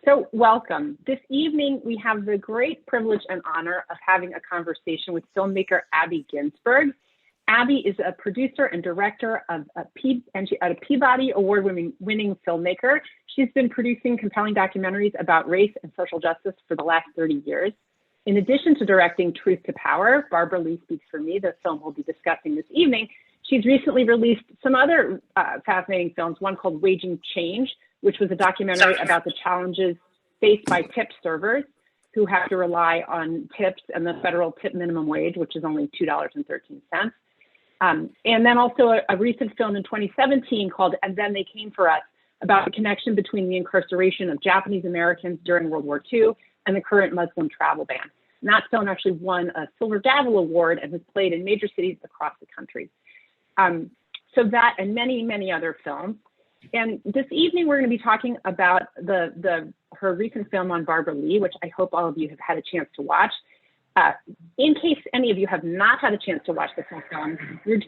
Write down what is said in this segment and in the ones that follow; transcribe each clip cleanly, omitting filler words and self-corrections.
So welcome. This evening, we have the great privilege and honor of having a conversation with filmmaker Abby Ginsburg. Abby is a producer and director of a Peabody Award-winning filmmaker. She's been producing compelling documentaries about race and social justice for the last 30 years. In addition to directing Truth to Power, Barbara Lee Speaks for Me, the film we'll be discussing this evening, she's recently released some other fascinating films, one called Waging Change, which was a documentary about the challenges faced by tip servers who have to rely on tips and the federal tip minimum wage, which is only $2.13. And then also a recent film in 2017 called And Then They Came for Us, about the connection between the incarceration of Japanese Americans during World War II and the current Muslim travel ban. And that film actually won a Silver Gavel Award and has played in major cities across the country. So that and many, many other films. And this evening, we're going to be talking about her recent film on Barbara Lee, which I hope all of you have had a chance to watch. In case any of you have not had a chance to watch the film,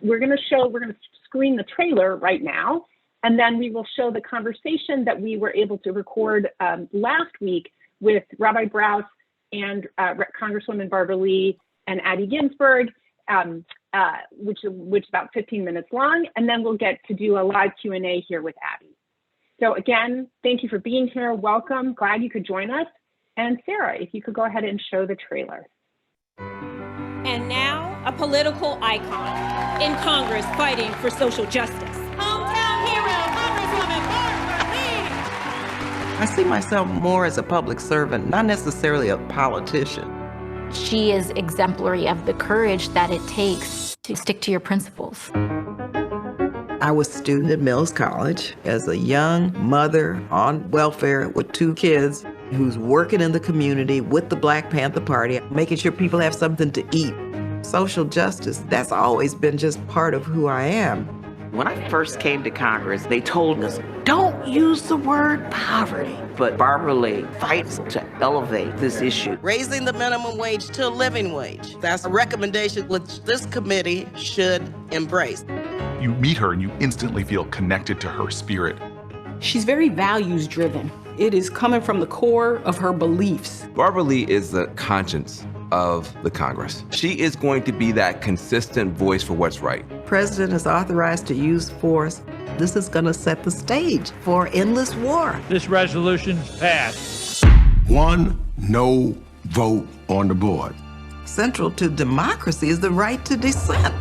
we're going to screen the trailer right now, and then we will show the conversation that we were able to record last week with Rabbi Brous and Congresswoman Barbara Lee and Abby Ginsburg, which is about 15 minutes long, and then we'll get to do a live Q&A here with Abby. So again, thank you for being here. Welcome. Glad you could join us. And Sarah, if you could go ahead and show the trailer. And now, a political icon in Congress fighting for social justice. Hometown hero, Congresswoman Barbara Lee. I see myself more as a public servant, not necessarily a politician. She is exemplary of the courage that it takes to stick to your principles. I was a student at Mills College as a young mother on welfare with 2 kids who's working in the community with the Black Panther Party, making sure people have something to eat. Social justice, that's always been just part of who I am. When I first came to Congress, they told us, don't use the word poverty. But Barbara Lee fights to elevate this issue. Raising the minimum wage to a living wage. That's a recommendation which this committee should embrace. You meet her and you instantly feel connected to her spirit. She's very values-driven. It is coming from the core of her beliefs. Barbara Lee is the conscience of the Congress. She is going to be that consistent voice for what's right. President is authorized to use force. This is going to set the stage for endless war. This resolution passed. One no vote on the board. Central to democracy is the right to dissent.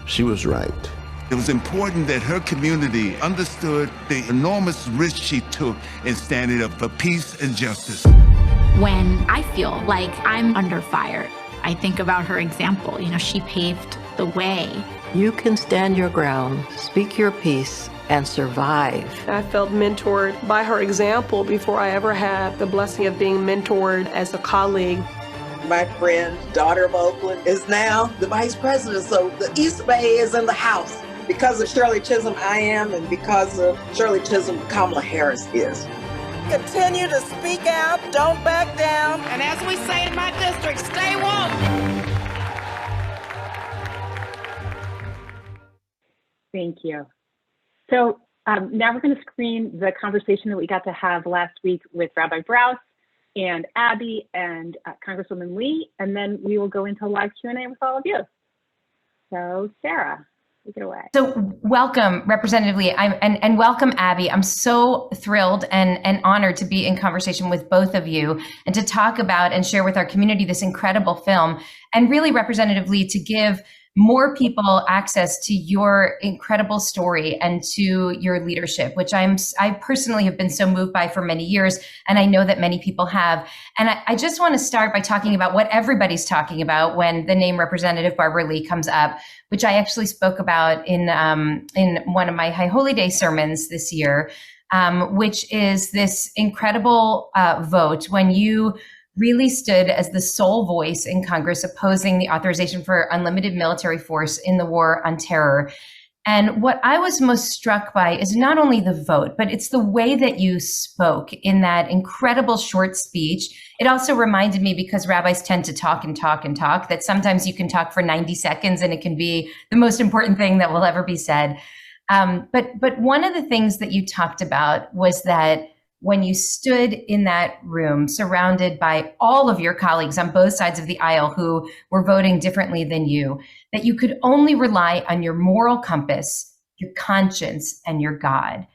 She was right. It was important that her community understood the enormous risk she took in standing up for peace and justice. When I feel like I'm under fire, I think about her example. You know, she paved the way. You can stand your ground, speak your piece, and survive. I felt mentored by her example before I ever had the blessing of being mentored as a colleague. My friend, daughter of Oakland, is now the vice president, so the East Bay is in the house. Because of Shirley Chisholm, I am, and because of Shirley Chisholm, Kamala Harris is. Continue to speak out, don't back down. And as we say in my district, stay woke. Thank you. So now we're going to screen the conversation that we got to have last week with Rabbi Brous and Abby and Congresswoman Lee, and then we will go into live Q&A with all of you. So Sarah, take it away. So welcome, Representative Lee, and welcome, Abby. I'm so thrilled and honored to be in conversation with both of you and to talk about and share with our community this incredible film, and really, Representative Lee, to give more people access to your incredible story and to your leadership, which I personally have been so moved by for many years, and I know that many people have. And I just want to start by talking about what everybody's talking about when the name Representative Barbara Lee comes up, which I actually spoke about in one of my High Holy Day sermons this year, which is this incredible vote when you really stood as the sole voice in Congress opposing the authorization for unlimited military force in the war on terror. And what I was most struck by is not only the vote, but it's the way that you spoke in that incredible short speech. It also reminded me, because rabbis tend to talk and talk and talk, that sometimes you can talk for 90 seconds and it can be the most important thing that will ever be said. But one of the things that you talked about was that when you stood in that room surrounded by all of your colleagues on both sides of the aisle who were voting differently than you, that you could only rely on your moral compass, your conscience, and your God.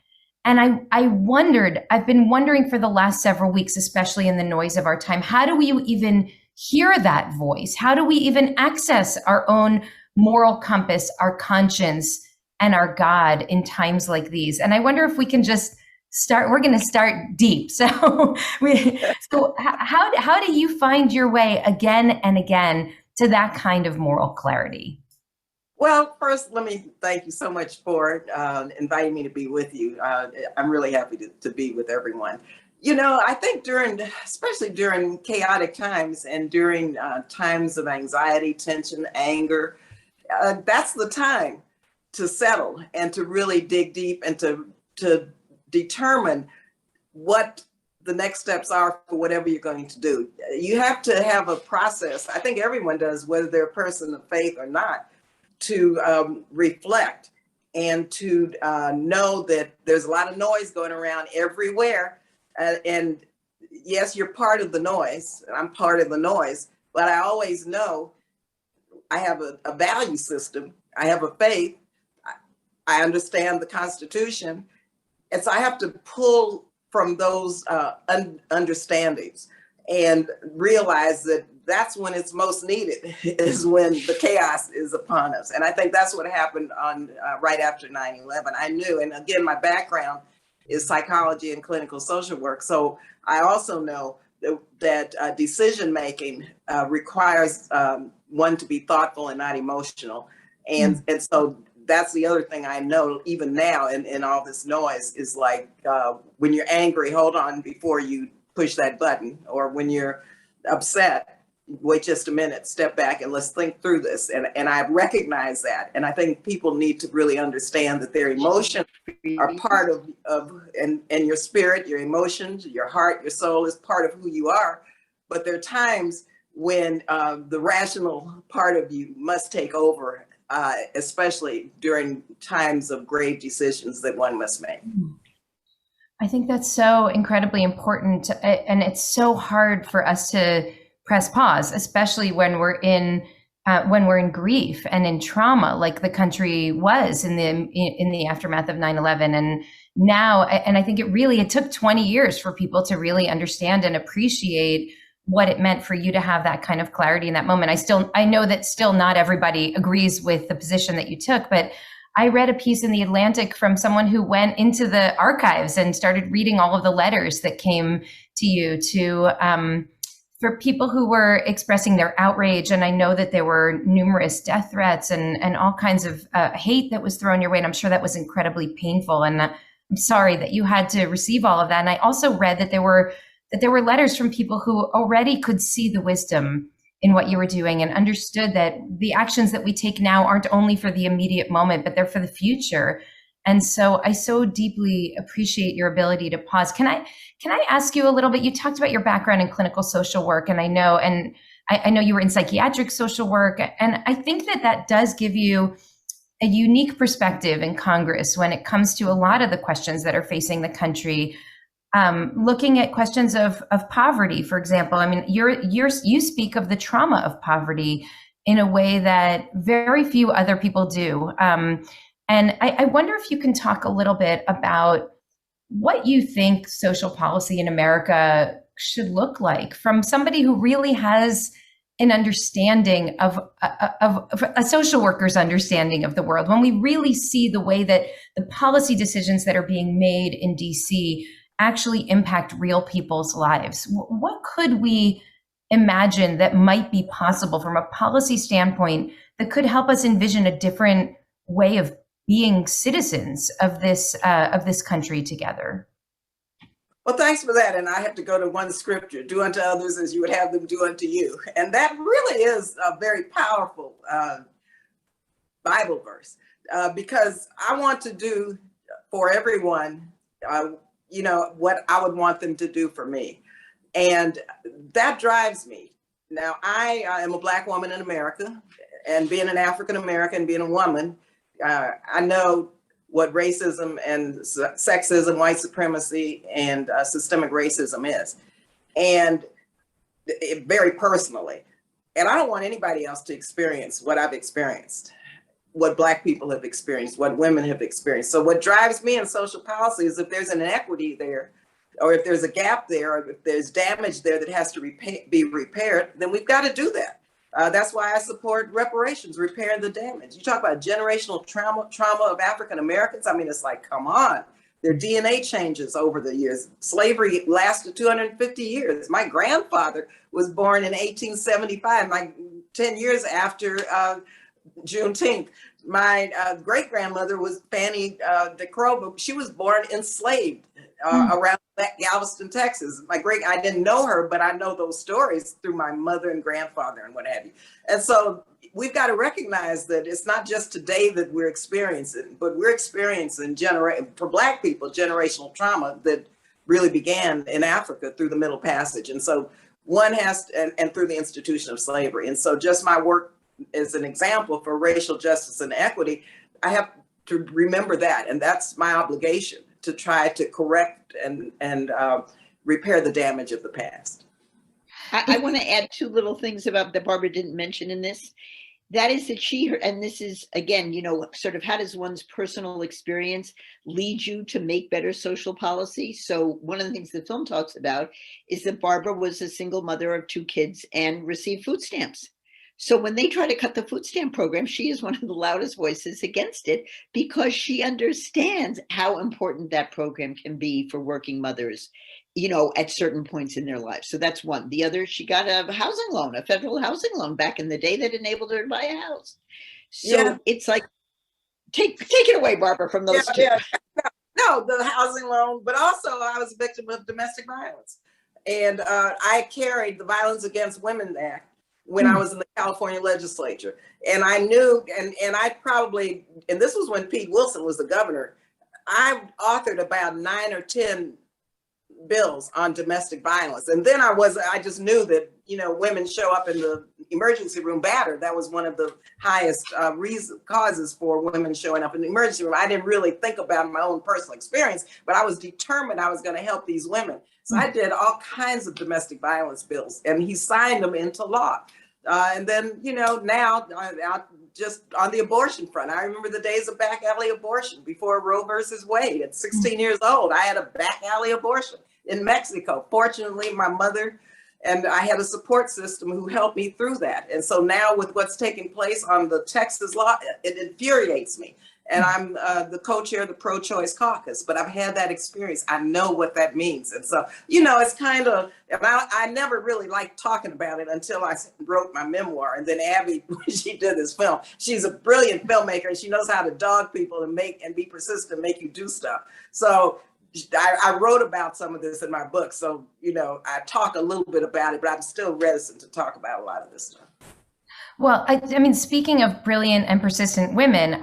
And I've been wondering for the last several weeks, especially in the noise of our time, how do we even hear that voice? How do we even access our own moral compass, our conscience, and our God in times like these? And I wonder if we can just start, we're going to start deep. So how do you find your way again and again to that kind of moral clarity? Well, first, let me thank you so much for inviting me to be with you. I'm really happy to be with everyone. You know, I think especially during chaotic times and during times of anxiety, tension, anger, that's the time to settle and to really dig deep and to determine what the next steps are for whatever you're going to do. You have to have a process. I think everyone does, whether they're a person of faith or not, to reflect and to know that there's a lot of noise going around everywhere. And yes, you're part of the noise. I'm part of the noise, but I always know I have a value system. I have a faith. I understand the Constitution. And so I have to pull from those understandings and realize that that's when it's most needed, is when the chaos is upon us. And I think that's what happened on right after 9/11. I knew, and again, my background is psychology and clinical social work. So I also know that decision-making requires one to be thoughtful and not emotional. And so that's the other thing I know even now in all this noise is like, when you're angry, hold on before you push that button, or when you're upset, wait just a minute, step back and let's think through this. And I recognize that. And I think people need to really understand that their emotions are part of and your spirit, your emotions, your heart, your soul is part of who you are. But there are times when the rational part of you must take over, especially during times of grave decisions that one must make. I think that's so incredibly important. And it's so hard for us to press pause, especially when we're in grief and in trauma, like the country was in the aftermath of 9/11. And now, and I think it took 20 years for people to really understand and appreciate what it meant for you to have that kind of clarity in that moment. I know that still not everybody agrees with the position that you took, but I read a piece in The Atlantic from someone who went into the archives and started reading all of the letters that came to you for people who were expressing their outrage. And I know that there were numerous death threats and all kinds of hate that was thrown your way. And I'm sure that was incredibly painful. And I'm sorry that you had to receive all of that. And I also read that there were letters from people who already could see the wisdom in what you were doing and understood that the actions that we take now aren't only for the immediate moment, but they're for the future. And so I so deeply appreciate your ability to pause. Can I ask you a little bit? You talked about your background in clinical social work, and I know you were in psychiatric social work, and I think that does give you a unique perspective in Congress when it comes to a lot of the questions that are facing the country. Looking at questions of poverty, for example. I mean, you speak of the trauma of poverty in a way that very few other people do. And I wonder if you can talk a little bit about what you think social policy in America should look like from somebody who really has an understanding of a social worker's understanding of the world. When we really see the way that the policy decisions that are being made in DC actually impact real people's lives. What could we imagine that might be possible from a policy standpoint that could help us envision a different way of being citizens of this country together? Well, thanks for that. And I have to go to one scripture: do unto others as you would have them do unto you. And that really is a very powerful Bible verse, because I want to do for everyone what I would want them to do for me. And that drives me. Now, I am a Black woman in America, and being an African American, being a woman, I know what racism and sexism, white supremacy, and systemic racism is. And very personally. And I don't want anybody else to experience what I've experienced, what Black people have experienced, what women have experienced. So what drives me in social policy is if there's an inequity there, or if there's a gap there, or if there's damage there that has to be repaired, then we've got to do that. That's why I support reparations, repairing the damage. You talk about generational trauma of African Americans. I mean, it's like, come on. Their DNA changes over the years. Slavery lasted 250 years. My grandfather was born in 1875, 10 years after Juneteenth. My great-grandmother was Fanny DeCrow, but she was born enslaved around Galveston, Texas. I didn't know her, but I know those stories through my mother and grandfather and what have you. And so we've got to recognize that it's not just today that we're experiencing, but we're experiencing, for Black people, generational trauma that really began in Africa through the Middle Passage. And so one has to, and through the institution of slavery. And so just my work as an example for racial justice and equity, I have to remember that. And that's my obligation, to try to correct and repair the damage of the past. I want to add two little things about that Barbara didn't mention in this. That is that and this is, again, sort of how does one's personal experience lead you to make better social policy? So one of the things the film talks about is that Barbara was a single mother of 2 kids and received food stamps. So when they try to cut the food stamp program, she is one of the loudest voices against it, because she understands how important that program can be for working mothers, at certain points in their lives. So that's one. The other, she got a housing loan, a federal housing loan back in the day that enabled her to buy a house. So It's like, take it away, Barbara, from those two. Yeah. No, the housing loan, but also I was a victim of domestic violence. And I carried the Violence Against Women Act when I was in the California legislature. And I knew, and I probably, and this was when Pete Wilson was the governor, I authored about 9 or 10 bills on domestic violence. And then I just knew that, women show up in the emergency room battered. That was one of the highest causes for women showing up in the emergency room. I didn't really think about my own personal experience, but I was determined I was going to help these women. So I did all kinds of domestic violence bills, and he signed them into law. And then, now just on the abortion front, I remember the days of back alley abortion before Roe versus Wade. At 16 years old, I had a back alley abortion in Mexico. Fortunately, my mother and I had a support system who helped me through that. And so now with what's taking place on the Texas law, it infuriates me. And I'm the co-chair of the pro-choice caucus, but I've had that experience. I know what that means. And so, it's kind of, and I never really liked talking about it until I wrote my memoir. And then Abby, she did this film. She's a brilliant filmmaker, and she knows how to dog people and be persistent, make you do stuff. So I wrote about some of this in my book. So, I talk a little bit about it, but I'm still reticent to talk about a lot of this stuff. Well, I mean, speaking of brilliant and persistent women,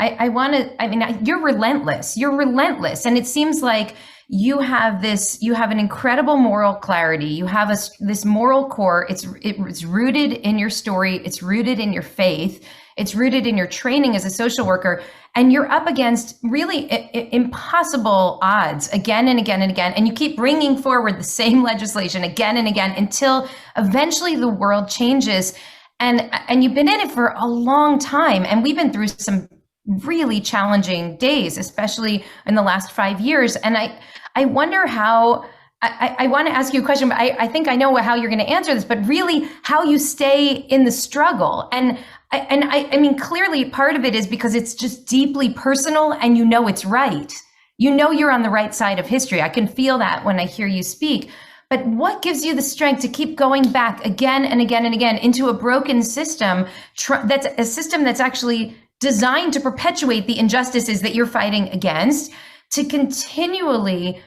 you're relentless. You're relentless. And it seems like you have an incredible moral clarity. You have this moral core. It's rooted in your story. It's rooted in your faith. It's rooted in your training as a social worker. And you're up against really impossible odds again and again and again. And you keep bringing forward the same legislation again and again until eventually the world changes. And you've been in it for a long time. And we've been through some really challenging days, especially in the last 5 years. And I wonder how, I want to ask you a question, but I think I know how you're going to answer this, but really how you stay in the struggle. And I mean, clearly part of it is because it's just deeply personal and it's right. You're on the right side of history. I can feel that when I hear you speak. But what gives you the strength to keep going back again and again and again into a broken system that's a system that's actually designed to perpetuate the injustices that you're fighting against, to continually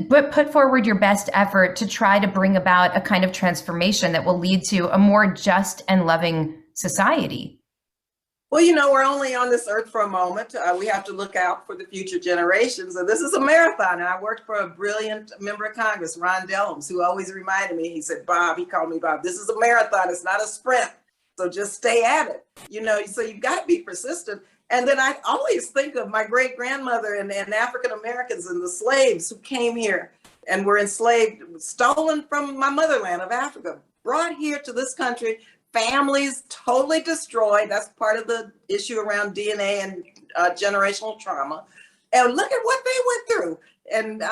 put forward your best effort to try to bring about a kind of transformation that will lead to a more just and loving society? Well, we're only on this earth for a moment. We have to look out for the future generations. And this is a marathon. And I worked for a brilliant member of Congress, Ron Dellums, who always reminded me, he said, he called me Bob, this is a marathon. It's not a sprint. So just stay at it. So you've got to be persistent. And then I always think of my great grandmother and African Americans and the slaves who came here and were enslaved, stolen from my motherland of Africa, brought here to this country, families totally destroyed. That's part of the issue around DNA and generational trauma. And look at what they went through. And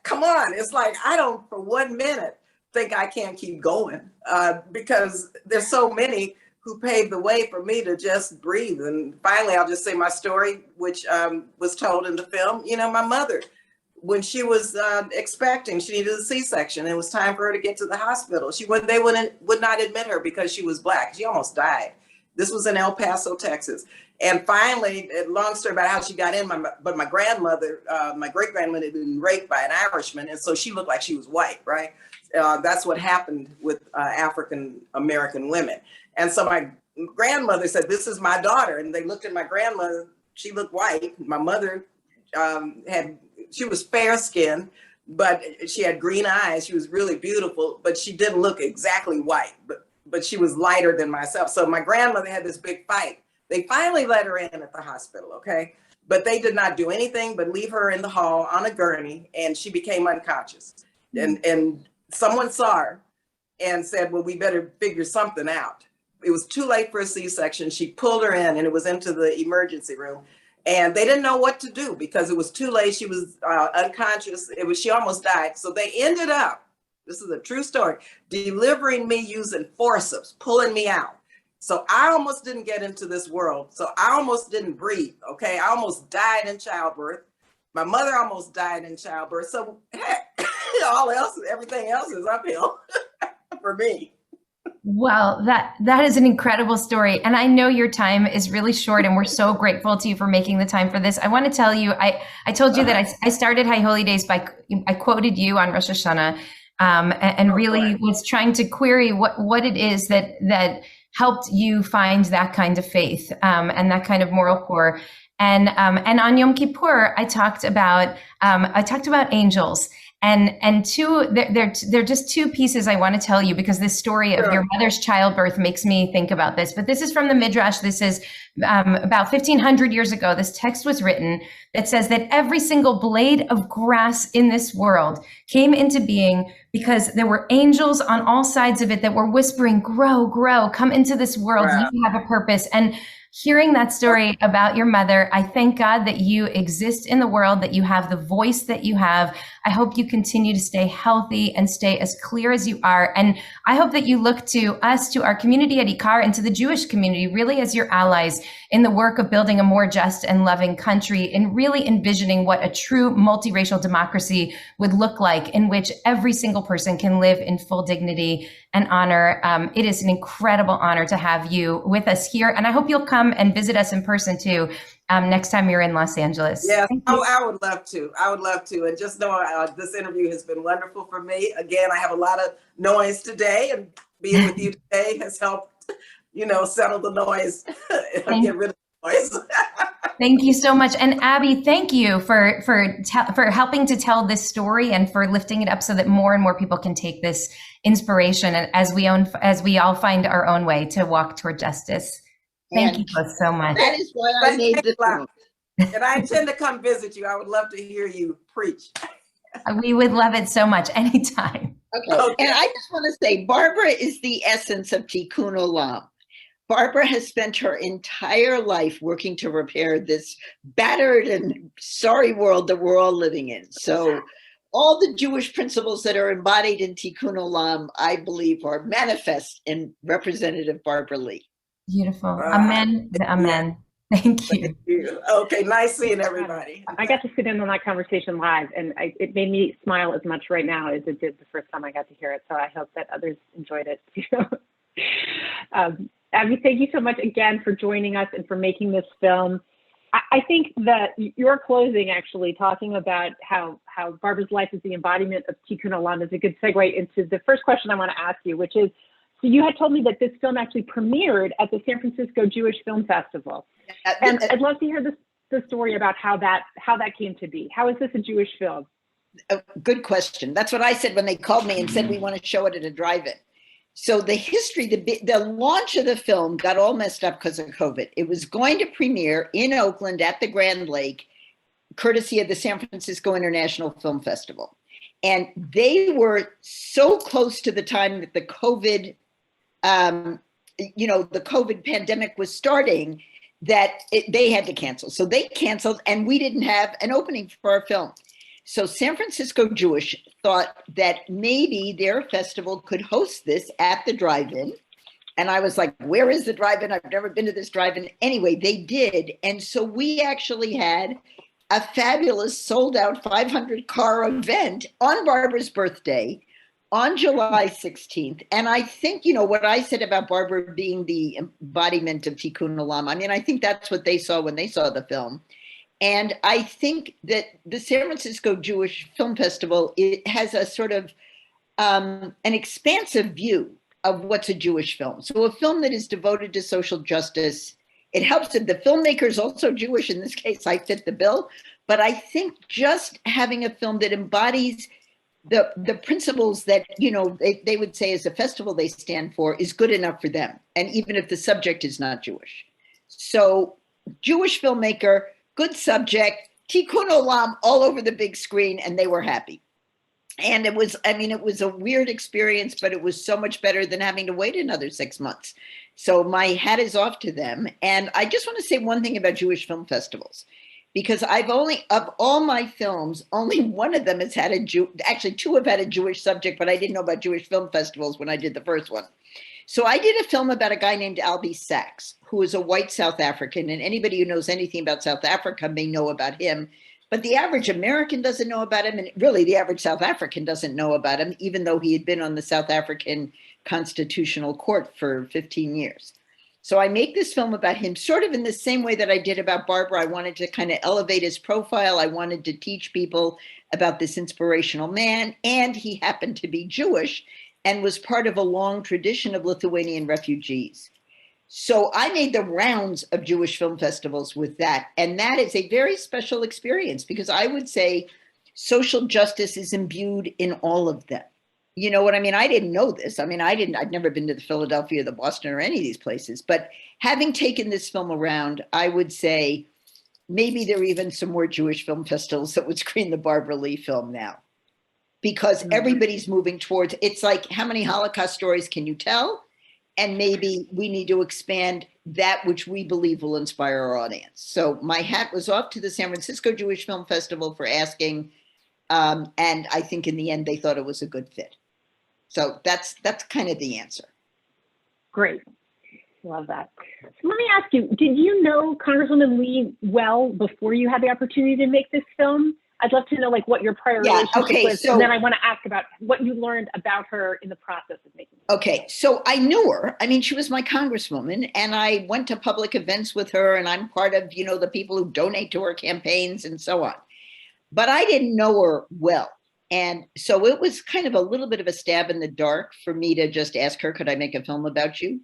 come on, it's like, I don't for 1 minute think I can't keep going because there's so many who paved the way for me to just breathe. And finally, I'll just say my story, which was told in the film. You know, my mother, when she was expecting, she needed a C-section. It was time for her to get to the hospital. They would not admit her because she was Black. She almost died. This was in El Paso, Texas. And finally, long story about how she got in, but my grandmother, my great grandmother had been raped by an Irishman. And so she looked like she was white, right? That's what happened with African American women. And so my grandmother said, this is my daughter. And they looked at my grandmother, she looked white. My mother she was fair skinned, but she had green eyes. She was really beautiful, but she didn't look exactly white, but she was lighter than myself. So my grandmother had this big fight. They finally let her in at the hospital, okay? But they did not do anything but leave her in the hall on a gurney, and she became unconscious. And someone saw her and said, well, we better figure something out. It was too late for a C-section. She pulled her in, and it was into the emergency room. And they didn't know what to do because it was too late. She was unconscious. She almost died. So they ended up, this is a true story, delivering me using forceps, pulling me out. So I almost didn't get into this world. So I almost didn't breathe, okay? I almost died in childbirth. My mother almost died in childbirth. So everything else is uphill for me. Well, that is an incredible story. And I know your time is really short, and we're so grateful to you for making the time for this. I want to tell you, I told you that I started High Holy Days I quoted you on Rosh Hashanah, and really was trying to query what it is that helped you find that kind of faith, and that kind of moral core. And on Yom Kippur, I talked about angels. And they're just two pieces I want to tell you, because this story of your mother's childbirth makes me think about this. But this is from the Midrash. This is about 1,500 years ago. This text was written that says that every single blade of grass in this world came into being because there were angels on all sides of it that were whispering, grow, grow, come into this world. Wow. You have a purpose. And hearing that story about your mother, I thank God that you exist in the world, that you have the voice that you have. I hope you continue to stay healthy and stay as clear as you are. And I hope that you look to us, to our community at Ikar, and to the Jewish community, really as your allies in the work of building a more just and loving country, and really envisioning what a true multiracial democracy would look like, in which every single person can live in full dignity and honor. It is an incredible honor to have you with us here. And I hope you'll come and visit us in person too, next time you're in Los Angeles. Yes, I would love to. I would love to. And just know this interview has been wonderful for me. Again, I have a lot of noise today, and being with you today has helped, settle the noise and get rid of the noise. Thank you so much. And Abby, thank you for helping to tell this story and for lifting it up so that more and more people can take this inspiration, and as we all find our own way to walk toward justice. Thank you both so much. That is why I made this film. And I intend to come visit you. I would love to hear you preach. We would love it so much, anytime. Okay. And I just want to say, Barbara is the essence of Tikkun Olam. Barbara has spent her entire life working to repair this battered and sorry world that we're all living in. So all the Jewish principles that are embodied in Tikkun Olam, I believe, are manifest in Representative Barbara Lee. Beautiful. Amen. Amen. Thank you. Okay, nice seeing everybody. I got to sit in on that conversation live, and it made me smile as much right now as it did the first time I got to hear it. So I hope that others enjoyed it too. Abby, thank you so much again for joining us and for making this film. I think that your closing, actually, talking about how Barbara's life is the embodiment of Tikkun Olam, is a good segue into the first question I want to ask you, which is, so you had told me that this film actually premiered at the San Francisco Jewish Film Festival. And I'd love to hear the story about how that came to be. How is this a Jewish film? Good question. That's what I said when they called me and said we want to show it at a drive-in. So the history, the launch of the film got all messed up because of COVID. It was going to premiere in Oakland at the Grand Lake, courtesy of the San Francisco International Film Festival. And they were so close to the time that the COVID, the COVID pandemic was starting that they had to cancel. So they canceled and we didn't have an opening for our film. So San Francisco Jewish thought that maybe their festival could host this at the drive-in. And I was like, where is the drive-in? I've never been to this drive-in. Anyway, they did. And so we actually had a fabulous sold out 500 car event on Barbara's birthday on July 16th. And I think, what I said about Barbara being the embodiment of Tikkun Olam, I mean, I think that's what they saw when they saw the film. And I think that the San Francisco Jewish Film Festival, it has a sort of an expansive view of what's a Jewish film. So a film that is devoted to social justice, it helps that the filmmaker is also Jewish. In this case, I fit the bill. But I think just having a film that embodies the principles that, they would say as a festival they stand for is good enough for them. And even if the subject is not Jewish. So Jewish filmmaker, good subject, Tikkun Olam all over the big screen, and they were happy. And it was a weird experience, but it was so much better than having to wait another 6 months. So my hat is off to them. And I just want to say one thing about Jewish film festivals, because of all my films, only one of them has had actually two have had a Jewish subject, but I didn't know about Jewish film festivals when I did the first one. So I did a film about a guy named Albie Sachs, who is a white South African, and anybody who knows anything about South Africa may know about him, but the average American doesn't know about him, and really the average South African doesn't know about him, even though he had been on the South African Constitutional Court for 15 years. So I make this film about him sort of in the same way that I did about Barbara. I wanted to kind of elevate his profile. I wanted to teach people about this inspirational man, and he happened to be Jewish and was part of a long tradition of Lithuanian refugees. So I made the rounds of Jewish film festivals with that. And that is a very special experience because I would say social justice is imbued in all of them. You know what I mean? I didn't know this. I mean, I'd never been to the Philadelphia, the Boston, or any of these places. But having taken this film around, I would say maybe there are even some more Jewish film festivals that would screen the Barbara Lee film now. Because everybody's moving towards, it's like, how many Holocaust stories can you tell? And maybe we need to expand that which we believe will inspire our audience. So my hat was off to the San Francisco Jewish Film Festival for asking. And I think in the end, they thought it was a good fit. So that's kind of the answer. Great. Love that. So let me ask you, did you know Congresswoman Lee well before you had the opportunity to make this film? I'd love to know what your prior relationship was, and then I want to ask about what you learned about her in the process of making it. Okay, so I knew her. I mean, she was my congresswoman, and I went to public events with her, and I'm part of, the people who donate to her campaigns and so on. But I didn't know her well. And so it was kind of a little bit of a stab in the dark for me to just ask her, could I make a film about you?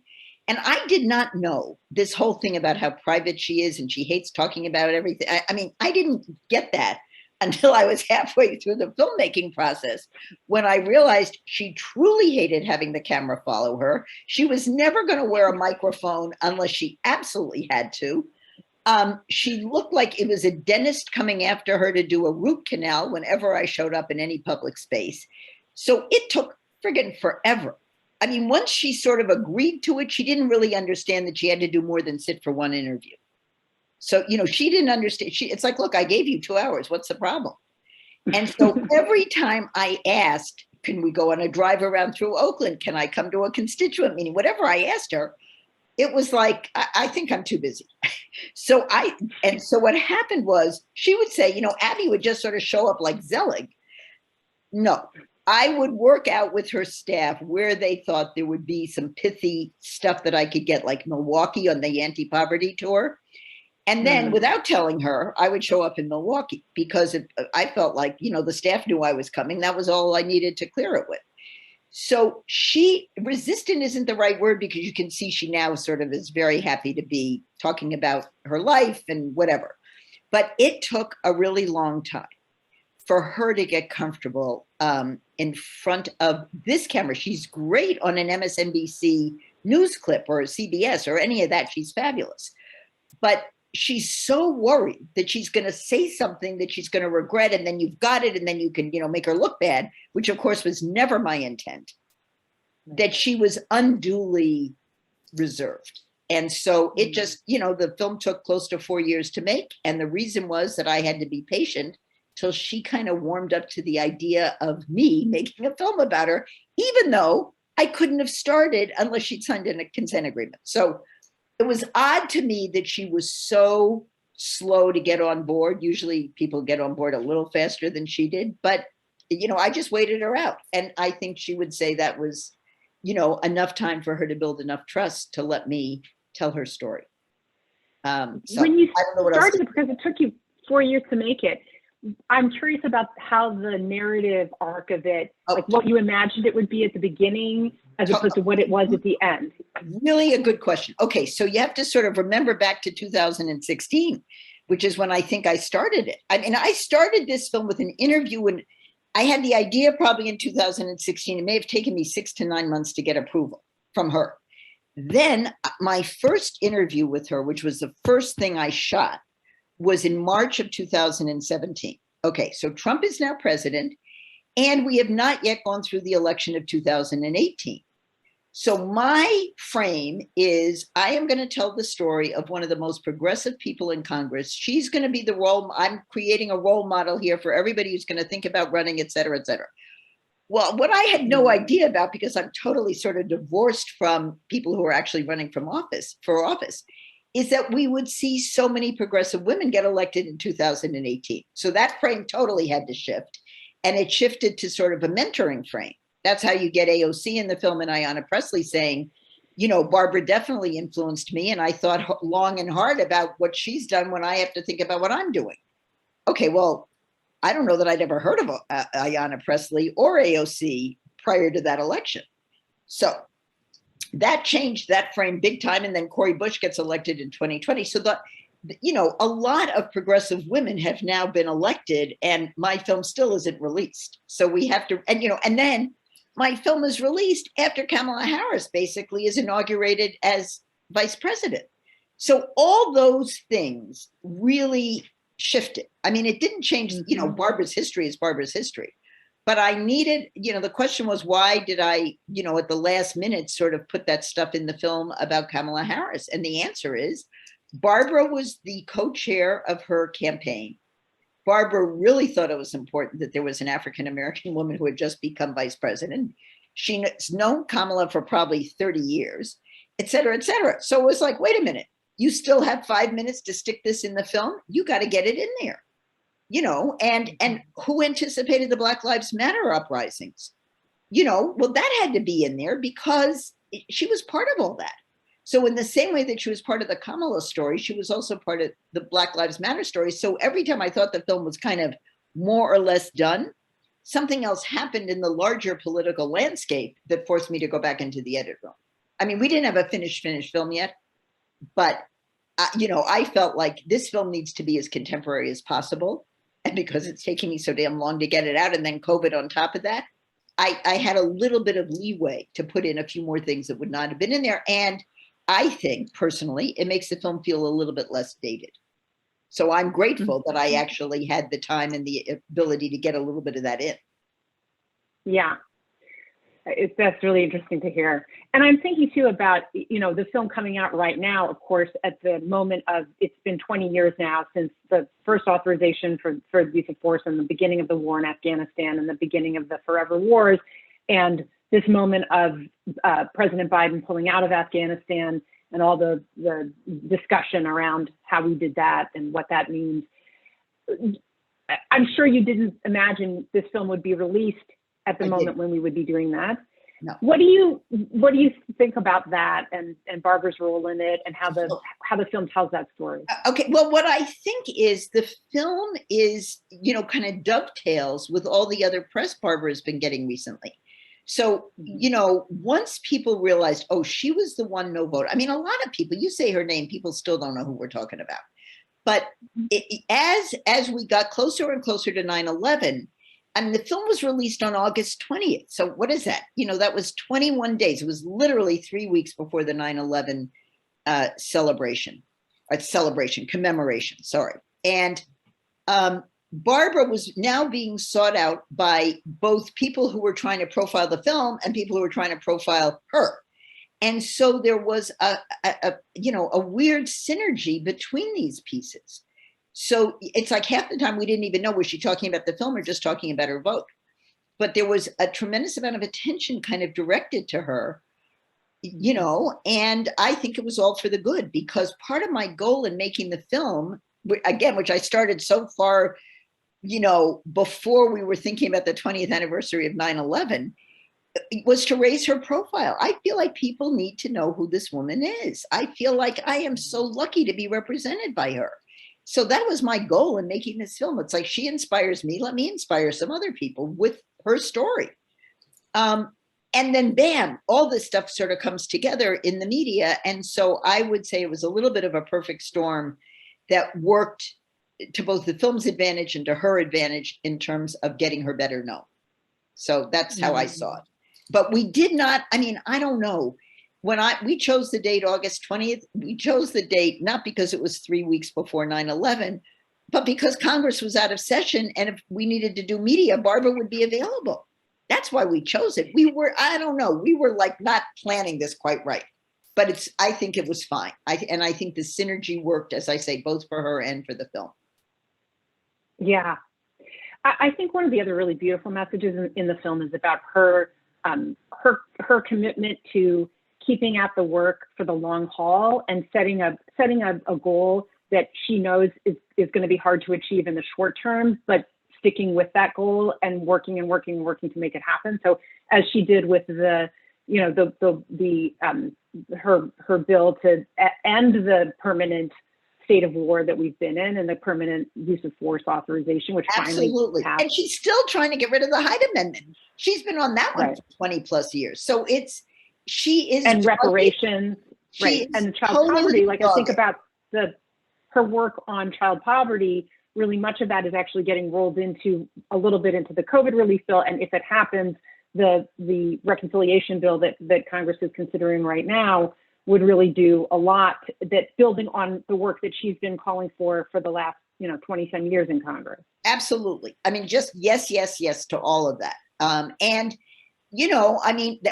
And I did not know this whole thing about how private she is and she hates talking about everything. I mean, I didn't get that until I was halfway through the filmmaking process, when I realized she truly hated having the camera follow her. She was never going to wear a microphone unless she absolutely had to. She looked like it was a dentist coming after her to do a root canal whenever I showed up in any public space. So it took friggin' forever. I mean, once she sort of agreed to it, she didn't really understand that she had to do more than sit for one interview. So, she didn't understand. It's like, look, I gave you 2 hours. What's the problem? And so every time I asked, can we go on a drive around through Oakland? Can I come to a constituent meeting? Whatever I asked her, it was like, I think I'm too busy. So what happened was she would say, Abby would just sort of show up like Zelig. No, I would work out with her staff where they thought there would be some pithy stuff that I could get, like Milwaukee on the anti-poverty tour. And then without telling her, I would show up in Milwaukee because I felt like, the staff knew I was coming. That was all I needed to clear it with. So resistant isn't the right word, because you can see she now sort of is very happy to be talking about her life and whatever. But it took a really long time for her to get comfortable in front of this camera. She's great on an MSNBC news clip or a CBS or any of that. She's fabulous. But she's so worried that she's going to say something that she's going to regret, and then you've got it, and then you can, make her look bad, which of course was never my intent, that she was unduly reserved. And so it just, the film took close to 4 years to make. And the reason was that I had to be patient till she kind of warmed up to the idea of me making a film about her, even though I couldn't have started unless she'd signed a consent agreement. So it was odd to me that she was so slow to get on board. Usually people get on board a little faster than she did, but I just waited her out. And I think she would say that was, enough time for her to build enough trust to let me tell her story. So when you I don't know what started, else. because it took you 4 years to make it, I'm curious about how the narrative arc of it, like what you imagined it would be at the beginning, as opposed to what it was at the end. Really a good question. Okay, so you have to sort of remember back to 2016, which is when I think I started it. I mean, I started this film with an interview, and I had the idea probably in 2016. It may have taken me 6 to 9 months to get approval from her. Then my first interview with her, which was the first thing I shot, was in March of 2017. Okay, so Trump is now president, and we have not yet gone through the election of 2018. So my frame is, I am going to tell the story of one of the most progressive people in Congress. She's going to be the role. I'm creating a role model here for everybody who's going to think about running, et cetera, et cetera. Well, what I had no idea about, because I'm totally sort of divorced from people who are actually running for office, is that we would see so many progressive women get elected in 2018. So that frame totally had to shift. And it shifted to sort of a mentoring frame. That's how you get AOC in the film and Ayanna Pressley saying, Barbara definitely influenced me. And I thought long and hard about what she's done when I have to think about what I'm doing. Okay, well, I don't know that I'd ever heard of Ayanna Pressley or AOC prior to that election. So that changed that frame big time. And then Cori Bush gets elected in 2020. So a lot of progressive women have now been elected, and my film still isn't released. So we have to, and then my film is released after Kamala Harris basically is inaugurated as vice president. So all those things really shifted. I mean, it didn't change, Barbara's history is Barbara's history. But I needed, the question was, why did I, at the last minute sort of put that stuff in the film about Kamala Harris? And the answer is, Barbara was the co-chair of her campaign. Barbara really thought it was important that there was an African-American woman who had just become vice president. She's known Kamala for probably 30 years, et cetera, et cetera. So it was like, wait a minute, you still have 5 minutes to stick this in the film? You got to get it in there. And who anticipated the Black Lives Matter uprisings? Well, that had to be in there because she was part of all that. So in the same way that she was part of the Kamala story, she was also part of the Black Lives Matter story. So every time I thought the film was kind of more or less done, something else happened in the larger political landscape that forced me to go back into the edit room. I mean, we didn't have a finished film yet, but I felt like this film needs to be as contemporary as possible. And because it's taking me so damn long to get it out, and then COVID on top of that, I had a little bit of leeway to put in a few more things that would not have been in there. And I think personally, it makes the film feel a little bit less dated. So I'm grateful that I actually had the time and the ability to get a little bit of that in. Yeah, that's really interesting to hear. And I'm thinking too about, the film coming out right now, of course, at the moment of, it's been 20 years now since the first authorization for use of force and the beginning of the war in Afghanistan and the beginning of the forever wars. And this moment of President Biden pulling out of Afghanistan and all the discussion around how we did that and what that means. I'm sure you didn't imagine this film would be released at the moment when we would be doing that. No. What do you think about that and Barbara's role in it and how the film tells that story? Okay, well, what I think is the film is, kind of dovetails with all the other press Barbara has been getting recently. So, once people realized, oh, she was the one no vote. I mean, a lot of people, you say her name, people still don't know who we're talking about. But as we got closer and closer to 9/11, and the film was released on August 20th. So what is that? That was 21 days. It was literally 3 weeks before the 9/11 commemoration, sorry. And Barbara was now being sought out by both people who were trying to profile the film and people who were trying to profile her. And so there was a weird synergy between these pieces. So it's like half the time we didn't even know, was she talking about the film or just talking about her vote? But there was a tremendous amount of attention kind of directed to her, and I think it was all for the good, because part of my goal in making the film, again, which I started so far, before we were thinking about the 20th anniversary of 9/11, was to raise her profile. I feel like people need to know who this woman is. I feel like I am so lucky to be represented by her. So that was my goal in making this film. It's like, she inspires me. Let me inspire some other people with her story. And then bam, all this stuff sort of comes together in the media. And so I would say it was a little bit of a perfect storm that worked to both the film's advantage and to her advantage in terms of getting her better known. So that's how I saw it. But we did not, I don't know. When we chose the date August 20th, we chose the date not because it was 3 weeks before 9/11, but because Congress was out of session, and if we needed to do media, Barbara would be available. That's why we chose it. I don't know, we were like not planning this quite right, but I think it was fine. I think the synergy worked, as I say, both for her and for the film. Yeah. I think one of the other really beautiful messages in the film is about her commitment to keeping at the work for the long haul and setting a goal that she knows is going to be hard to achieve in the short term, but sticking with that goal and working to make it happen. So as she did with her bill to end the permanent state of war that we've been in and the permanent use of force authorization, which absolutely finally passed. And she's still trying to get rid of the Hyde Amendment. She's been on that one for 20 plus years. So she is and reparations, right? And child poverty. Like, I think about her work on child poverty. Really, much of that is actually getting rolled into a little bit into the COVID relief bill. And if it happens, the reconciliation bill that Congress is considering right now would really do a lot, that building on the work that she's been calling for the last 20-some years in Congress. Absolutely. Just yes to all of that. And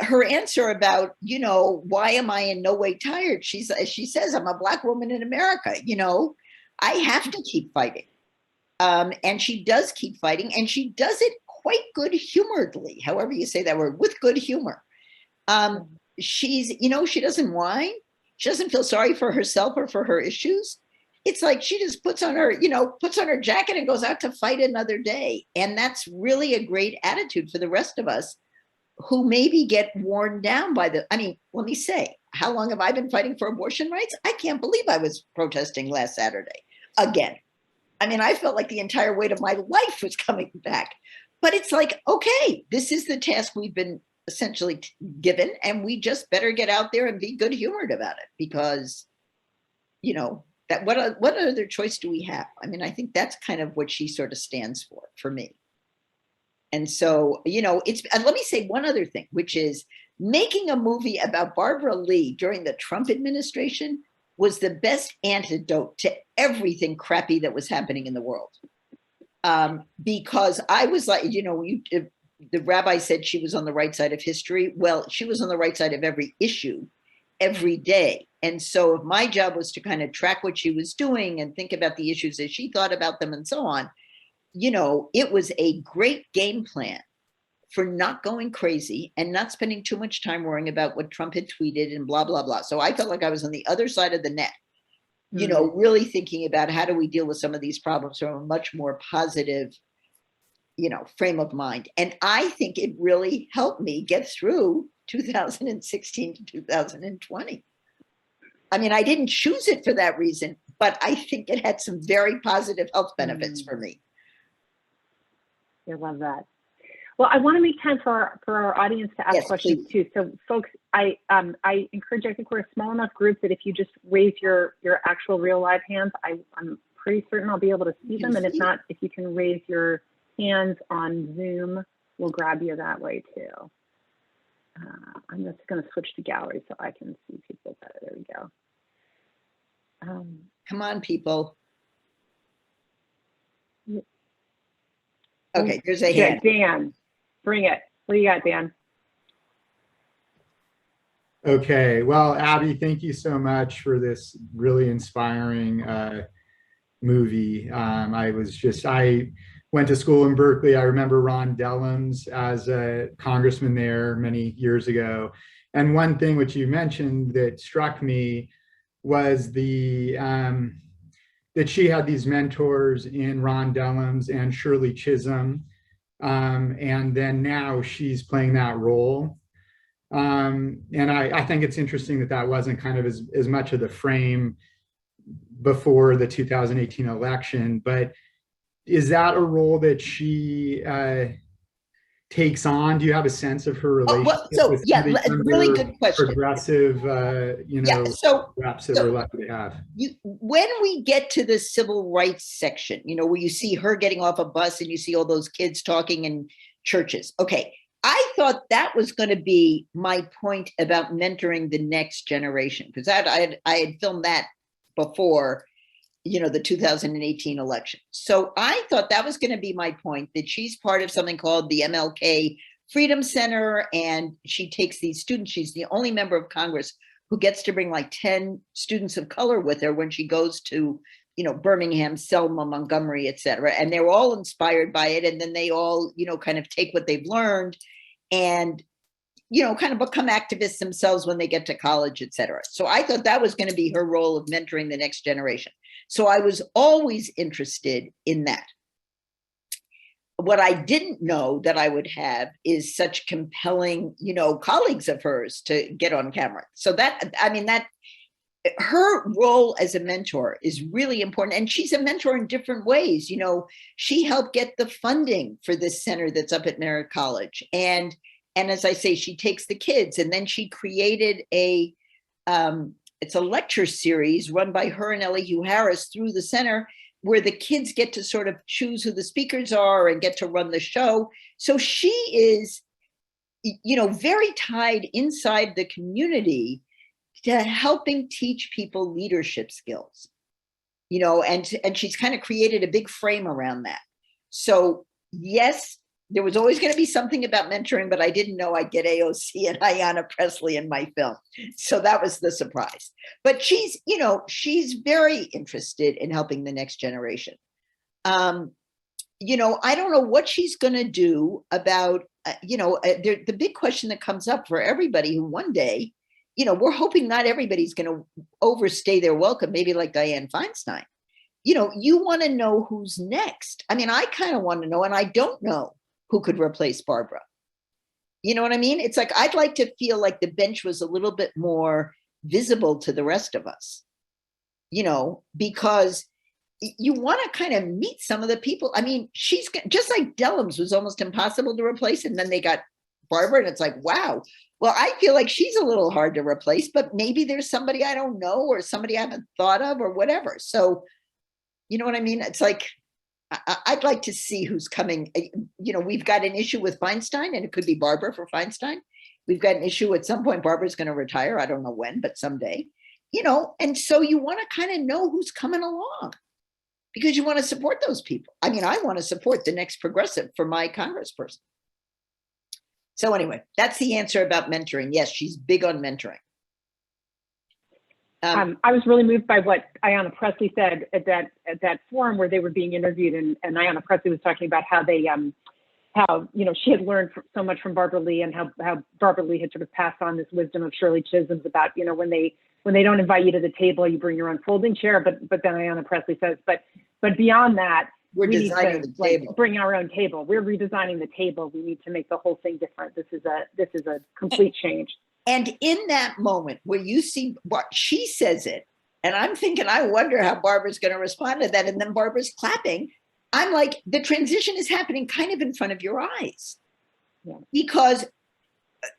her answer about, why am I in no way tired? She says, I'm a Black woman in America. I have to keep fighting. And she does keep fighting, and she does it quite good humoredly, however you say that word, with good humor. She doesn't whine. She doesn't feel sorry for herself or for her issues. It's like she just puts on her jacket and goes out to fight another day. And that's really a great attitude for the rest of us who maybe get worn down by let me say, how long have I been fighting for abortion rights? I can't believe I was protesting last Saturday again. I felt like the entire weight of my life was coming back. But it's like, okay, this is the task we've been essentially given, and we just better get out there and be good humored about it, because, that what other choice do we have? I think that's kind of what she sort of stands for me. And so, and let me say one other thing, which is making a movie about Barbara Lee during the Trump administration was the best antidote to everything crappy that was happening in the world. Because I was like, the rabbi said she was on the right side of history. Well, she was on the right side of every issue every day. And so if my job was to kind of track what she was doing and think about the issues as she thought about them and so on, it was a great game plan for not going crazy and not spending too much time worrying about what Trump had tweeted and blah, blah, blah. So I felt like I was on the other side of the net, really thinking about how do we deal with some of these problems from a much more positive, frame of mind. And I think it really helped me get through 2016 to 2020. I didn't choose it for that reason, but I think it had some very positive health benefits for me. I love that. Well, I want to make time for our audience to ask questions too. So folks, I encourage you, I think we're a small enough group that if you just raise your actual real live hands, I'm pretty certain I'll be able to see them. And if not, if you can raise your hands on Zoom, we'll grab you that way too. I'm just going to switch to gallery so I can see people better. There we go. Come on, people. Okay, there's a hand. Dan, bring it. What do you got, Dan? Okay, well, Abby, thank you so much for this really inspiring movie. I went to school in Berkeley. I remember Ron Dellums as a congressman there many years ago. And one thing which you mentioned that struck me was that she had these mentors in Ron Dellums and Shirley Chisholm. And then now she's playing that role. And I think it's interesting that that wasn't kind of as much of the frame before the 2018 election, but is that a role that she takes on? Do you have a sense of her relationship with really good question. Progressive, reps that we're lucky to have? When we get to the civil rights section, where you see her getting off a bus and you see all those kids talking in churches. Okay, I thought that was going to be my point about mentoring the next generation, because I had filmed that before, the 2018 election. So I thought that was going to be my point, that she's part of something called the MLK Freedom Center, and she takes these students. She's the only member of Congress who gets to bring like 10 students of color with her when she goes to, Birmingham, Selma, Montgomery, et cetera. And they're all inspired by it. And then they all, kind of take what they've learned and, kind of become activists themselves when they get to college, et cetera. So I thought that was going to be her role of mentoring the next generation. So I was always interested in that. What I didn't know that I would have is such compelling, colleagues of hers to get on camera. So her role as a mentor is really important. And she's a mentor in different ways. She helped get the funding for this center that's up at Merritt College. And as I say, she takes the kids, and then she created it's a lecture series run by her and Elihu Harris through the center, where the kids get to sort of choose who the speakers are and get to run the show. So she is, very tied inside the community to helping teach people leadership skills, and she's kind of created a big frame around that. So yes, there was always going to be something about mentoring, but I didn't know I'd get AOC and Ayanna Pressley in my film. So that was the surprise. But she's very interested in helping the next generation. I don't know what she's going to do about, the big question that comes up for everybody who one day, we're hoping not everybody's going to overstay their welcome, maybe like Dianne Feinstein. You want to know who's next. I mean, I kind of want to know, and I don't know who could replace Barbara. You know what I mean? It's like, I'd like to feel like the bench was a little bit more visible to the rest of us, because you want to kind of meet some of the people. I mean, she's just like Dellums was almost impossible to replace. And then they got Barbara, and it's like, wow. Well, I feel like she's a little hard to replace, but maybe there's somebody I don't know, or somebody I haven't thought of, or whatever. So, you know what I mean? It's like, I'd like to see who's coming. We've got an issue with Feinstein, and it could be Barbara for Feinstein. We've got an issue at some point. Barbara's going to retire. I don't know when, but someday, and so you want to kind of know who's coming along, because you want to support those people. I mean, I want to support the next progressive for my congressperson. So anyway, that's the answer about mentoring. Yes, she's big on mentoring. I was really moved by what Ayanna Pressley said at that forum where they were being interviewed, and Ayanna Pressley was talking about how they, she had learned so much from Barbara Lee, and how Barbara Lee had sort of passed on this wisdom of Shirley Chisholm's about, when they don't invite you to the table, you bring your own folding chair. But then Ayanna Pressley says, but beyond that, we need to bring our own table. We're redesigning the table. We need to make the whole thing different. This is a complete change. And in that moment where you see what she says it, and I'm thinking, I wonder how Barbara's going to respond to that. And then Barbara's clapping. I'm like, the transition is happening kind of in front of your eyes. Yeah. Because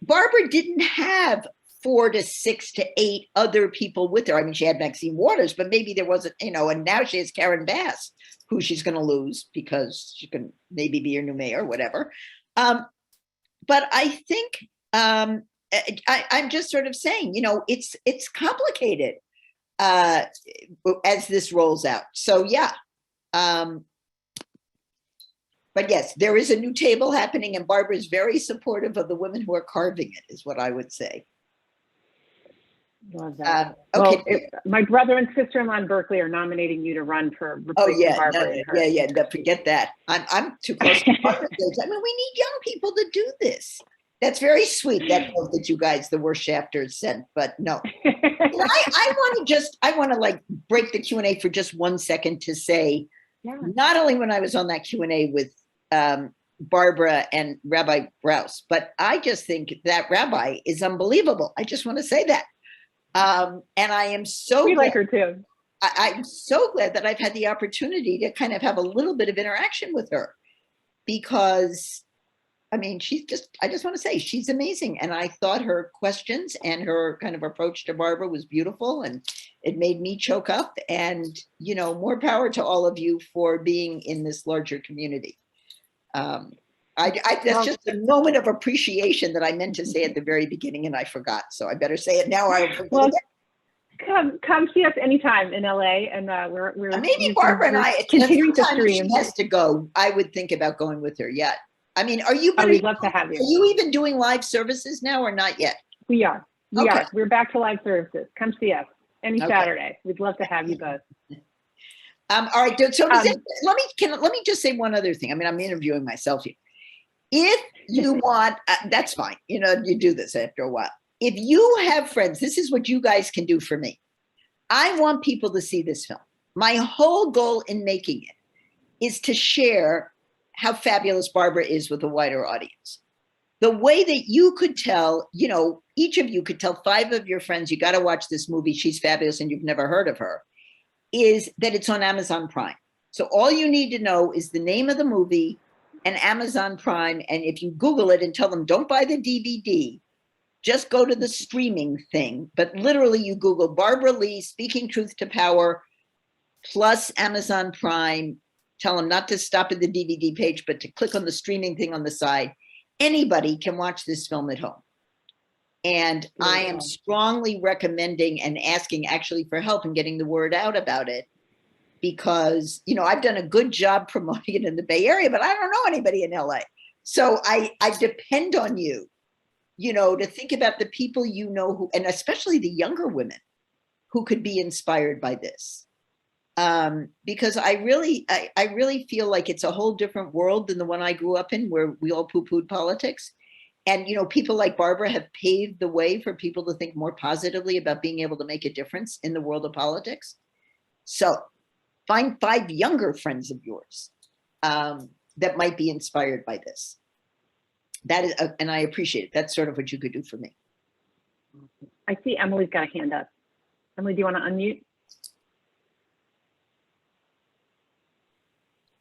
Barbara didn't have 4 to 6 to 8 other people with her. I mean, she had Maxine Waters, but maybe there wasn't, and now she has Karen Bass, who she's going to lose because she can maybe be her new mayor, whatever. But I think I'm just sort of saying, it's complicated as this rolls out. So yeah. But yes, there is a new table happening, and Barbara is very supportive of the women who are carving it, is what I would say. Love that. Okay. Well, my brother and sister-in-law in Berkeley are nominating you to run for replacing Barbara. No, forget that. I'm too close to Barbara. I mean, we need young people to do this. That's very sweet, that note that you guys, the worst shafters, sent, but no. I want to like break the Q&A for just 1 second to say, not only when I was on that Q&A with Barbara and Rabbi Rouse, but I just think that rabbi is unbelievable. I just want to say that. And I am so glad, like her too. I'm so glad that I've had the opportunity to kind of have a little bit of interaction with her, because I mean, I just want to say she's amazing. And I thought her questions and her kind of approach to Barbara was beautiful, and it made me choke up. And, more power to all of you for being in this larger community. That's just a moment of appreciation that I meant to say at the very beginning and I forgot. So I better say it now. Come see us anytime in LA, and we're maybe Barbara and I continuing to stream. She has to go. I would think about going with her. Yeah. I mean, are you? We'd love to have you. Are you even doing live services now or not yet? We are. We are. We're back to live services. Come see us any Saturday. We'd love to have you both. All right. So let me just say one other thing. I mean, I'm interviewing myself here. If you want, that's fine. You do this after a while. If you have friends, this is what you guys can do for me. I want people to see this film. My whole goal in making it is to share how fabulous Barbara is with a wider audience. The way that you could tell, each of you could tell 5 of your friends, you got to watch this movie, she's fabulous, and you've never heard of her, is that it's on Amazon Prime. So all you need to know is the name of the movie and Amazon Prime. And if you Google it and tell them, don't buy the DVD, just go to the streaming thing. But literally you Google Barbara Lee, Speaking Truth to Power, plus Amazon Prime. Tell them not to stop at the DVD page, but to click on the streaming thing on the side. Anybody can watch this film at home. And I am strongly recommending and asking actually for help in getting the word out about it, because, I've done a good job promoting it in the Bay Area, but I don't know anybody in LA. So I depend on you, to think about the people who, and especially the younger women who could be inspired by this. Because I really feel like it's a whole different world than the one I grew up in, where we all poo-pooed politics. And, people like Barbara have paved the way for people to think more positively about being able to make a difference in the world of politics. So find 5 younger friends of yours that might be inspired by this. That is, and I appreciate it. That's sort of what you could do for me. I see Emily's got a hand up. Emily, do you want to unmute?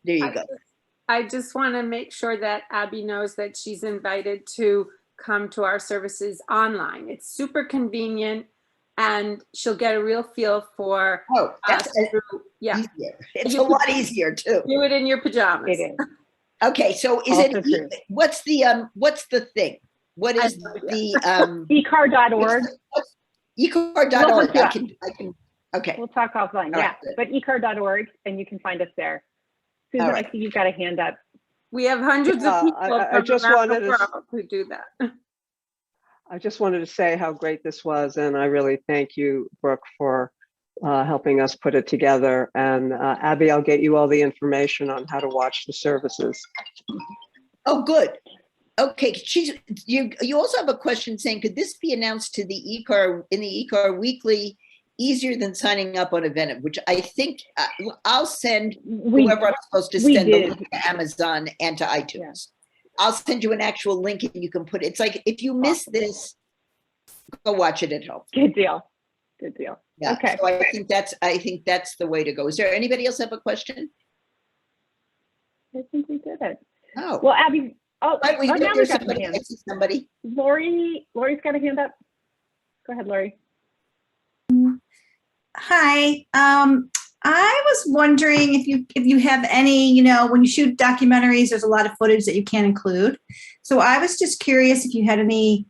There you go. I just want to make sure that Abby knows that she's invited to come to our services online. It's super convenient, and she'll get a real feel for. Oh, that's easier. It's a lot easier too. Do it in your pajamas. It is. Okay, so is it? What's the thing? What is the ecar.org? Ecar.org. I can. Okay. We'll talk offline. Yeah, but ecar.org, and you can find us there. Susan, I see you've got a hand up. We have hundreds of people I just wanted to do that. I just wanted to say how great this was, and I really thank you, Brooke, for helping us put it together. And Abby, I'll get you all the information on how to watch the services. Oh, good. Okay, you also have a question saying, could this be announced to the eCar Weekly easier than signing up on Eventum, which I think I'll send whoever I'm supposed to send the link to Amazon and to iTunes. Yeah. I'll send you an actual link and you can put it. It's like, if you miss this, go watch it at home. Good deal. Good deal. Yeah. Okay. So I think that's the way to go. Is there anybody else have a question? I think we did it. Oh. Well, Abby. Oh, now we got somebody. Lori's got a hand up. Go ahead, Lori. Hi. I was wondering if you have any, when you shoot documentaries, there's a lot of footage that you can't include. So I was just curious if you had any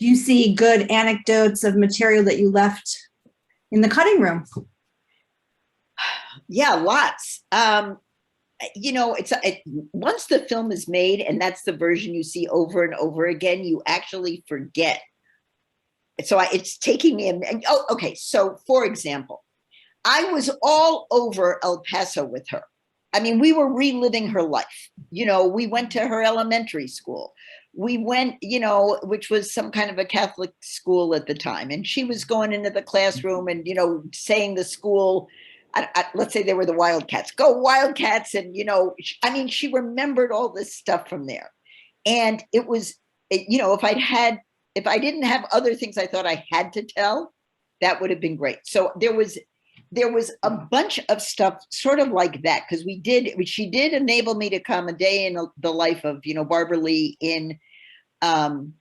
juicy, good anecdotes of material that you left in the cutting room. Yeah, lots. Once the film is made and that's the version you see over and over again, you actually forget. So it's taking me. Okay. So for example, I was all over El Paso with her. I mean, we were reliving her life. We went to her elementary school. We went, which was some kind of a Catholic school at the time. And she was going into the classroom and, saying the school, let's say they were the Wildcats, go Wildcats. And, she remembered all this stuff from there. And it was, if I didn't have other things I thought I had to tell, that would have been great. So there was a bunch of stuff sort of like that, because she did enable me to come a day in the life of, Barbara Lee in El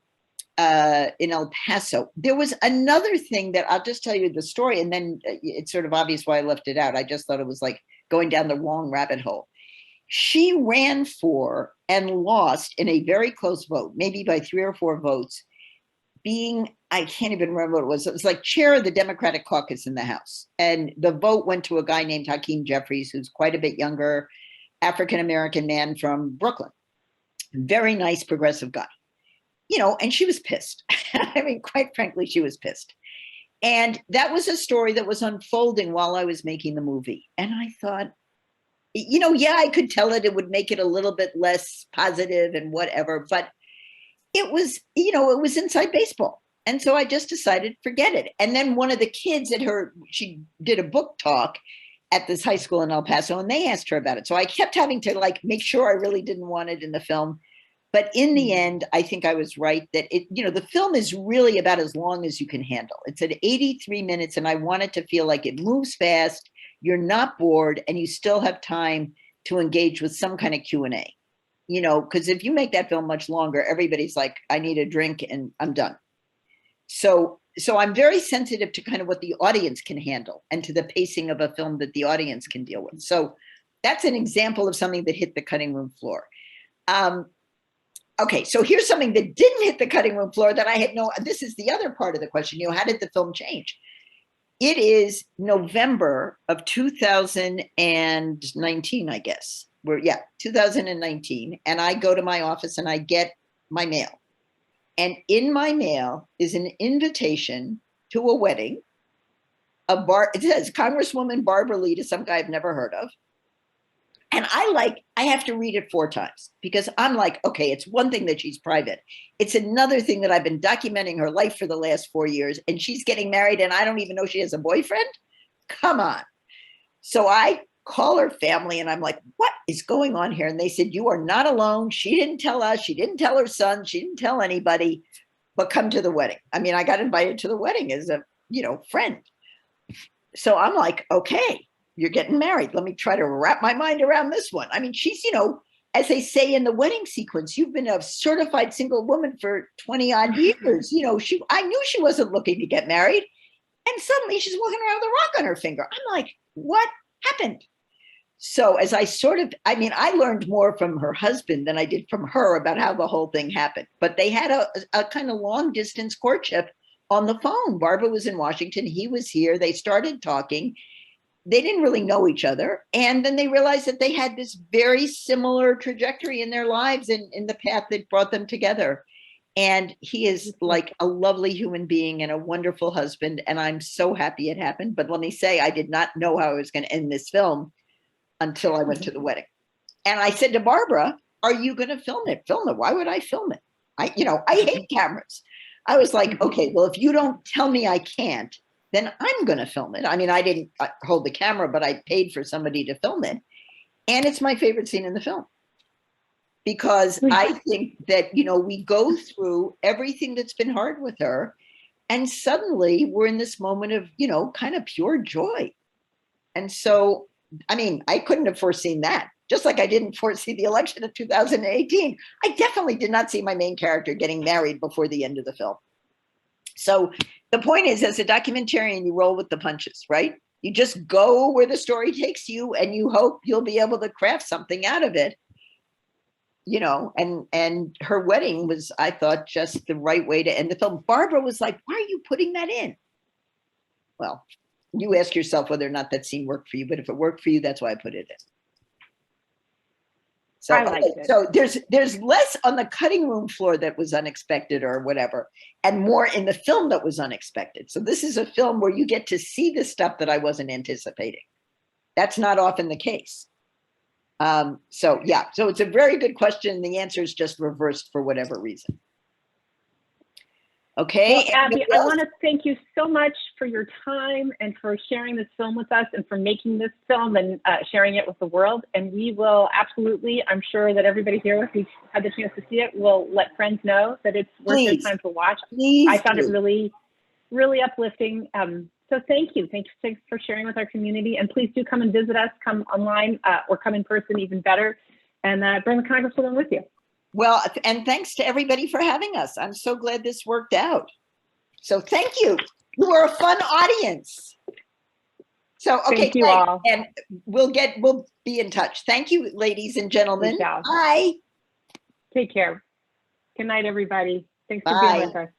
Paso. There was another thing that I'll just tell you the story, and then it's sort of obvious why I left it out. I just thought it was like going down the wrong rabbit hole. She ran for and lost in a very close vote, maybe by 3 or 4 votes, being, I can't even remember what it was. It was like chair of the Democratic caucus in the House. And the vote went to a guy named Hakeem Jeffries, who's quite a bit younger, African-American man from Brooklyn. Very nice, progressive guy. And she was pissed. I mean, quite frankly, she was pissed. And that was a story that was unfolding while I was making the movie. And I thought, yeah, I could tell it. It would make it a little bit less positive and whatever. But it was, it was inside baseball. And so I just decided, forget it. And then one of the kids she did a book talk at this high school in El Paso, and they asked her about it. So I kept having to make sure I really didn't want it in the film. But in the end, I think I was right that the film is really about as long as you can handle. It's at 83 minutes, and I want it to feel like it moves fast, you're not bored, and you still have time to engage with some kind of Q&A. Because if you make that film much longer, everybody's like, I need a drink and I'm done. So I'm very sensitive to kind of what the audience can handle and to the pacing of a film that the audience can deal with. So that's an example of something that hit the cutting room floor. Okay, so here's something that didn't hit the cutting room floor that I had this is the other part of the question, how did the film change? It is November of 2019, I guess. 2019. And I go to my office and I get my mail. And in my mail is an invitation to a wedding. It says Congresswoman Barbara Lee to some guy I've never heard of. And I have to read it 4 times because I'm like, okay, it's one thing that she's private. It's another thing that I've been documenting her life for the last 4 years, and she's getting married and I don't even know she has a boyfriend. Come on. So I call her family and I'm like, what is going on here? And they said, you are not alone. She didn't tell us. She didn't tell her son. She didn't tell anybody, but come to the wedding. I mean, I got invited to the wedding as a, friend. So I'm like, okay, you're getting married. Let me try to wrap my mind around this one. I mean, she's, as they say in the wedding sequence, you've been a certified single woman for 20 odd years. I knew she wasn't looking to get married. And suddenly she's walking around with a rock on her finger. I'm like, what happened? So as I I learned more from her husband than I did from her about how the whole thing happened. But they had a kind of long distance courtship on the phone. Barbara was in Washington. He was here. They started talking. They didn't really know each other. And then they realized that they had this very similar trajectory in their lives and in the path that brought them together. And he is like a lovely human being and a wonderful husband. And I'm so happy it happened. But let me say, I did not know how I was going to end this film until I went to the wedding. And I said to Barbara, are you going to film it? Film it. Why would I film it? I hate cameras. I was like, okay, well, if you don't tell me I can't, then I'm going to film it. I mean, I didn't hold the camera, but I paid for somebody to film it. And it's my favorite scene in the film. Because I think that, we go through everything that's been hard with her. And suddenly we're in this moment of, kind of pure joy. And so, I mean, I couldn't have foreseen that. Just like I didn't foresee the election of 2018. I definitely did not see my main character getting married before the end of the film. So the point is, as a documentarian, you roll with the punches, right? You just go where the story takes you, and you hope you'll be able to craft something out of it. You know, and her wedding was, I thought, just the right way to end the film. Barbara was like, why are you putting that in? Well, you ask yourself whether or not that scene worked for you, but if it worked for you, that's why I put it in. So, I liked it. So there's less on the cutting room floor that was unexpected or whatever, and more in the film that was unexpected. So this is a film where you get to see the stuff that I wasn't anticipating. That's not often the case. So yeah, so it's a very good question. The answer is just reversed for whatever reason. Okay. Well, Abby, I want to thank you so much for your time and for sharing this film with us and for making this film and sharing it with the world. And we will absolutely, I'm sure that everybody here who's had the chance to see it will let friends know that it's worth their time to watch. I found it really, really uplifting. So thank you. Thanks for sharing with our community. And please do come and visit us, come online or come in person, even better, and bring the Congresswoman with you. Well, and thanks to everybody for having us. I'm so glad this worked out. So thank you. You were a fun audience. So, okay, thank you all. And we'll be in touch. Thank you, ladies and gentlemen. Bye. Take care. Good night, everybody. Thanks for being with us.